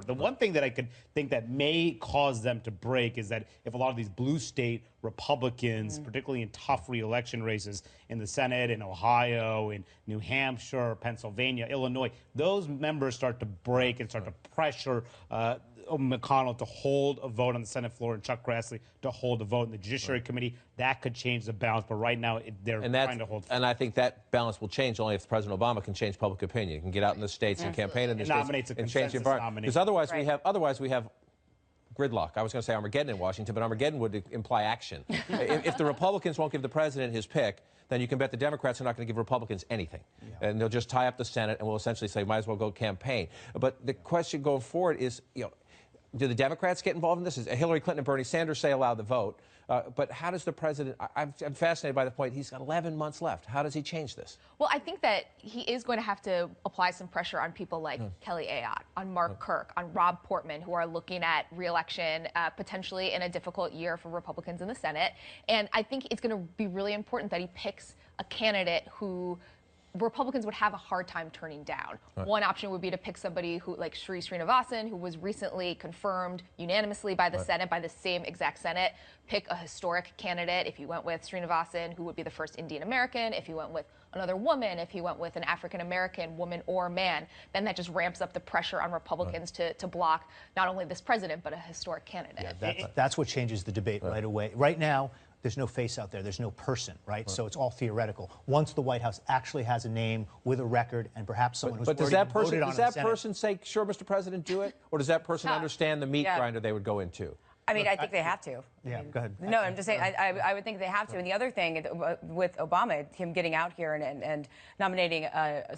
The one thing that I could think that may cause them to break is that if a lot of these blue state Republicans, particularly in tough re-election races in the Senate, in Ohio, in New Hampshire, Pennsylvania, Illinois, those members start to break and start to pressure McConnell to hold a vote on the Senate floor and Chuck Grassley to hold a vote in the Judiciary Committee. That could change the balance, but right now they're trying to hold. And I think that balance will change only if President Obama can change public opinion. He can get out in the states and campaign in the states and change the environment. Because otherwise we have gridlock. I was going to say Armageddon in Washington, but Armageddon would imply action. If the Republicans won't give the president his pick, then you can bet the Democrats are not going to give Republicans anything. And they'll just tie up the Senate and will essentially say, might as well go campaign. But the question going forward is, do the Democrats get involved in this? Hillary Clinton and Bernie Sanders say allow the vote. But how does the president, I'm fascinated by the point, he's got 11 months left. How does he change this? Well, I think that he is going to have to apply some pressure on people like Kelly Ayotte, on Mark Kirk, on Rob Portman, who are looking at re-election potentially in a difficult year for Republicans in the Senate. And I think it's going to be really important that he picks a candidate who Republicans would have a hard time turning down. One option would be to pick somebody who, like Sri Srinivasan, who was recently confirmed unanimously by the Senate, by the same exact Senate. Pick a historic candidate. If you went with Srinivasan, who would be the first Indian American, if you went with another woman, if you went with an African American woman or man, then that just ramps up the pressure on Republicans to block not only this president, but a historic candidate. Yeah, that's what changes the debate right away. Right now, there's no face out there. There's no person, right? So it's all theoretical. Once the White House actually has a name with a record and perhaps someone who's already voted on the Senate. But does that person say, sure, Mr. President, do it? Or does that person understand the meat grinder they would go into? I mean, I think they have to. Yeah, go ahead. No, I'm just saying, I would think they have to. And the other thing with Obama, him getting out here and nominating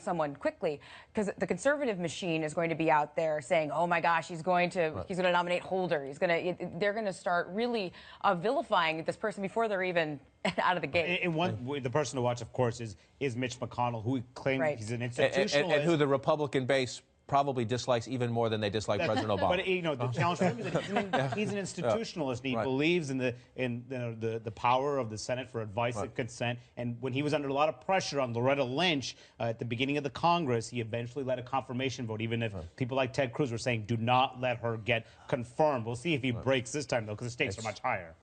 someone quickly, because the conservative machine is going to be out there saying, oh my gosh, he's going to nominate Holder. They're going to start really vilifying this person before they're even out of the gate. And the person to watch, of course, is Mitch McConnell, who claims he's an institutionalist. And who the Republican base probably dislikes even more than they dislike President Obama. But the challenge for him is that he's an institutionalist, and he believes in the power of the Senate for advice and consent. And when he was under a lot of pressure on Loretta Lynch at the beginning of the Congress, he eventually led a confirmation vote, even if people like Ted Cruz were saying, do not let her get confirmed. We'll see if he breaks this time, though, because the stakes are much higher.